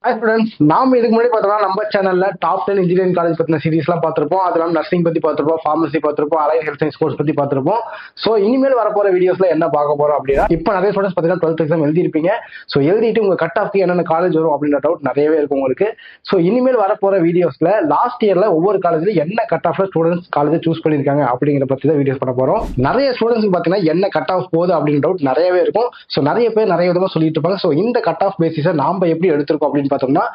Hi students, நாம இதுக்கு முன்னாடி பார்த்தோம்னா நம்ம சேனல்ல டாப் 10 இன்ஜினியரிங் காலேஜ் பத்தின சீரிஸ்லாம் பார்த்திருப்போம். அதெல்லாம் நர்சிங் பத்தி பார்த்திருப்போம், ஃபார்மசி பார்த்திருப்போம், அலைட் ஹெல்த் சயின்ஸ் கோர்ஸ் பத்தி பார்த்திருப்போம். சோ இனிமேல் வரப்போற வீடியோஸ்ல என்ன பார்க்க போறோம் அப்படின்னா, இப்போ நிறைய ஸ்டூடண்ட்ஸ் பார்த்தீங்கன்னா 12th எக்ஸாம் எழுதி இருப்பீங்க. சோ எழுதிட்டு உங்க கட் ஆஃப்க்கு என்னென்ன காலேஜ் வரும் அப்படின்ற டவுட் நிறையவே இருக்கும் உங்களுக்கு. சோ இனிமேல் வரப்போற வீடியோஸ்ல லாஸ்ட் இயர்ல ஒவ்வொரு காலேஜ்ல என்ன கட் ஆஃப்ல ஸ்டூடண்ட்ஸ் காலேஜ் சூஸ் பண்ணிருக்காங்க அப்படிங்கிற பத்தி தான் வீடியோஸ் பண்ண போறோம். நிறைய ஸ்டூடண்ட்ஸ் பார்த்தீங்கன்னா என்ன கட் ஆஃப் போகுது அப்படின்ற டவுட் நிறையவே இருக்கும். சோ நிறைய பேர் நிறைய விதமா சொல்லிட்டு இருப்பாங்க. சோ இந்த கட் ஆஃப் பேசிஸை நாம எப்படி எடுத்திருக்கோம் அப்படின்னு பார்த்தோம்னா,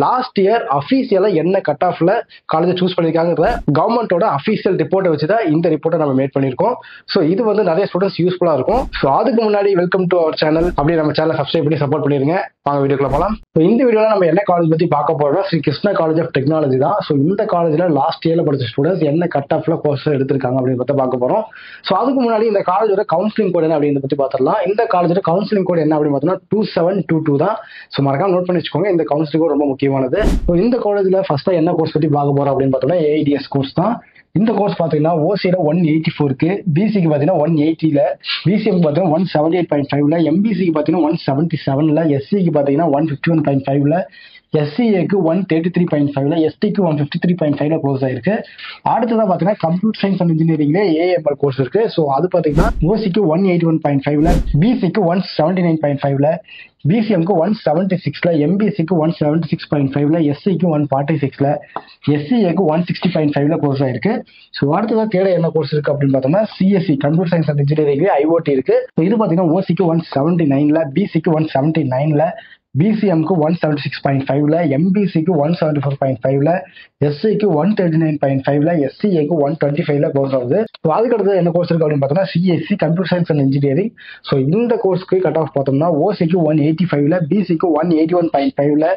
லாஸ்ட் இயர் அபிஷியலா என்ன கட் ஆஃப்ல காலேஜ் சூஸ் பண்ணிருக்காங்க கவர்மெண்டோட அபிஷியல் ரிப்போர்ட்டை வச்சுதான் இந்த ரிப்போர்ட்டை நம்ம மேட் பண்ணிருக்கோம். சோ இது வந்து நிறைய ஸ்டூடண்ட்ஸ் யூஸ்ஃபுல்லா இருக்கும். சோ அதுக்கு முன்னாடி வெல்கம் டு அவர் சேனல், அப்படியே நம்ம சேனலை சப்ஸ்கிரைப் பண்ணி சப்போர்ட் பண்ணிருங்க. வாங்க வீடியோக்குள்ள போலாம். இந்த வீடியோல நம்ம என்ன காலேஜ் பத்தி பார்க்க போறோம், Sri Krishna college of technology தான். சோ இந்த காலேஜ்ல லாஸ்ட் இயர்ல படிச்ச ஸ்டூடண்ட்ஸ் என்ன கட் ஆஃப்ல கோர்ஸ் எடுத்திருக்காங்க அப்படின்னு பத்தி பார்க்க போறோம். சோ அதுக்கு முன்னாடி இந்த காலேஜோட கவுன்சிலிங் கோட் என்ன அப்படின்னு பத்தி பார்த்துடலாம். இந்த காலேஜோட கவுன்சிலிங் கோட் என்ன அப்படின்னு பார்த்தோம்னா 2722 தான். சோ மறக்காம நோட் பண்ணி வச்சுக்கோங்க, இந்த கவுன்சிலிங் கோட் ரொம்ப முக்கியமானது. இந்த காலேஜ்ல ஃபர்ஸ்ட் என்ன கோர்ஸ் பத்தி பார்க்க போறோம் அப்படின்னு பார்த்தோம்னா ஏஐடிஎஸ் கோர்ஸ் தான். இந்த கோர்ஸ் பாத்தீங்கன்னா ஓசியில 184 இருக்கு, பிசிக்கு பாத்தீங்கன்னா 180ல, பிசிஎம் பாத்தீங்கன்னா 178.5ல, எம்பிசிக்கு பாத்தீங்கன்னா 177ல, எஸ்சிக்கு பாத்தீங்கன்னா 151.5ல, எஸ்சிஏக்கு 133.5ல, எஸ்டிக்கு 153.5ல கோர்ஸ் ஆயிருக்கு. அடுத்ததான் பாத்தீங்கன்னா கம்ப்யூட்டர் சயின்ஸ் அண்ட் இன்ஜினியரிங்ல ஏஎம்எல் கோர்ஸ் இருக்கு. ஸோ அது பாத்தீங்கன்னா ஓசிக்கு 181.5ல, பிசிக்கு 179.5ல, பிசிஎம்க்கு 176ல, எம்பிசிக்கு 176.5ல, எஸ்சிக்கு 146ல, எஸ்சிஏக்கு 160.5ல கோர்ஸ் ஆயிருக்கு. ஸோ அடுத்ததான் தேட என்ன கோர்ஸ் இருக்கு அப்படின்னு பார்த்தோம்னா சிஎஸ்சி கம்ப்யூட்டர் சயின்ஸ் அண்ட் இன்ஜினியரிங்ல ஐஓடி இருக்கு. இது பாத்தீங்கன்னா ஓசிக்கு 179ல, பிசிக்கு 179ல, பிசிஎம்க்கு 176.5ல, எம்பிசிக்கு 174.5ல, எஸ்சிக்கு 139.5ல, எஸ்சிஏக்கு 125ல கோர்ஸ் ஆகுது. ஸோ அதுக்கடுத்து என்ன கோர்ஸ் இருக்கு அப்படின்னு பார்த்தோம்னா CSC computer science and engineering. So இந்த கோர்ஸ்க்கு கட் ஆஃப் பார்த்தோம்னா ஓசிக்கு 185ல, பிசிக்கு 181.5ல,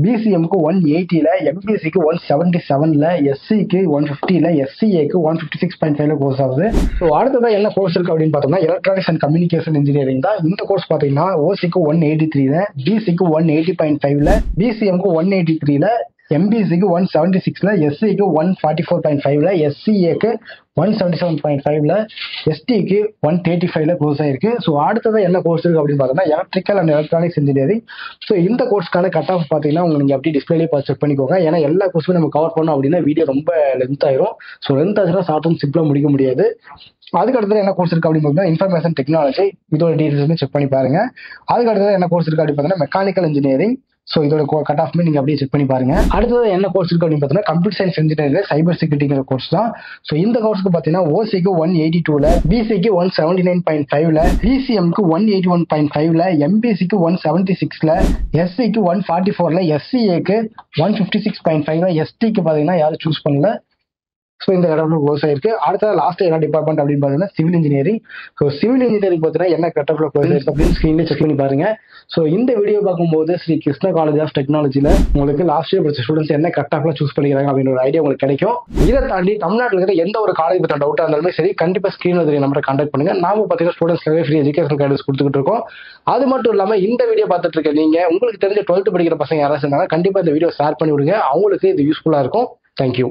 பிசிஎம்க்கு 180ல, எம்பிசிக்கு 177ல, எஸ்சிக்கு 150ல, எஸ்சிஏக்கு 156.5ல கோர்ஸ் ஆகுது. ஸோ அடுத்ததான் என்ன கோர்ஸ் இருக்கு அப்படின்னு பார்த்தோம்னா எலக்ட்ரானிக்ஸ் அண்ட் கம்யூனிகேஷன் இன்ஜினியரிங் தான். இந்த கோர்ஸ் பார்த்தீங்கன்னா ஓசிக்கு 183ல, பிசிக்கு 180.5ல, பிசிஎம்க்கு 183ல, எம்பிசிக்கு 176ல, எஸ்சிக்கு 144.5ல, எஸ்சிஏக்கு 177.5ல, எஸ்டிக்கு 135ல கோர்ஸ் ஆயிருக்கு. ஸோ அடுத்ததான் என்ன கோர்ஸ் இருக்கு அப்படின்னு பார்த்தோம்னா electrical and electronics engineering. So இந்த கோர்ஸ்க்கான கட் ஆஃப் பார்த்தீங்கன்னா நீங்க அப்படி டிஸ்பிளேலே செக் பண்ணிக்கோங்க. ஏன்னா எல்லா கோர்ஸுமே நம்ம கவர் பண்ணோம் அப்படின்னா வீடியோ ரொம்ப லென்த் ஆயிரும். ஸோ லென்த் ஆச்சுன்னா ஷார்ட் அண்ட் சிம்பிளா முடிக்க முடியாது. அதுக்கு அடுத்தது என்ன கோர்ஸ் இருக்கு அப்படின்னு பார்த்தீங்கன்னா இன்ஃபர்மேஷன் டெக்னாலஜி. இதோட டீடைல்ஸ் செக் பண்ணி பாருங்க. அதுக்கு அடுத்தது என்ன கோர்ஸ் இருக்கு அப்படின்னு பார்த்தீங்கன்னா மெக்கானிக்கல் இன்ஜினியரிங். ஸோ இதோட கட் ஆஃப் நீங்க அப்படியே செக் பண்ணி பாருங்க. அடுத்தது என்ன கோர்ஸ் இருக்கு அப்படின்னு பார்த்தீங்கன்னா கம்ப்யூட்டர் சயின்ஸ் இன்ஜினியரிங் சைபர் செக்யூரிட்டிங்கிற கோர்ஸ் தான். ஸோ இந்த கோர்ஸ்க்கு பார்த்தீங்கன்னா ஓசிக்கு 182ல, பிசிக்கு 179.5ல, பிசிஎம்க்கு 181.5ல, எம்பிசிக்கு 176ல, எஸ்சிக்கு 144ல, எஸ்சிஏக்கு 156.5ல, எஸ்டிக்கு பார்த்தீங்கன்னா யாரும் சூஸ் பண்ணல. ஸோ இந்த இடத்துல கோர்ஸ் ஆயிருக்கு. அடுத்தது லாஸ்ட் என்ன டிபார்ட்மெண்ட் அப்படின்னு பார்த்தீங்கன்னா civil engineering. So civil engineering பார்த்தீங்கன்னா என்ன கட் ஆஃப்ல கோர்ஸ் இருக்கு அப்படின்னு ஸ்கிரீன்ல செக் பண்ணி பாருங்க. ஸோ இந்த வீடியோ பார்க்கும்போது ஸ்ரீ கிருஷ்ணா காலேஜ் ஆஃப் டெக்னாலஜில உங்களுக்கு லாஸ்ட் இயர் படிச்ச ஸ்டூடெண்ட்ஸ் என்ன கட் ஆஃப்ல சூஸ் பண்ணிக்கிறாங்க அப்படின்ற ஒரு ஐடியா உங்களுக்கு கிடைக்கும். இதை தாண்டி தமிழ்நாட்டில் இருக்கிற எந்த ஒரு காலேஜ் பற்றின டவுட்டா இருந்தாலுமே சரி, கண்டிப்பா ஸ்கிரீன்ல தெரிய நம்பரை கான்டாக்ட் பண்ணுங்க. நாம பார்த்தீங்கன்னா ஸ்டூடெண்ட்ஸ்க்காக ஃப்ரீ எஜுகேஷன் கைடன்ஸ் கொடுத்துட்டு இருக்கோம். அது மட்டும் இல்லாம இந்த வீடியோ பார்த்துட்டு இருக்க நீங்க உங்களுக்கு தெரிஞ்ச 12th படிக்கிற பசங்க யாராச்சும் இருந்தாங்க கண்டிப்பா இந்த வீடியோ ஷேர் பண்ணி விடுங்க. அவங்களுக்கு இது யூஸ்ஃபுல்லா இருக்கும். தேங்க்யூ.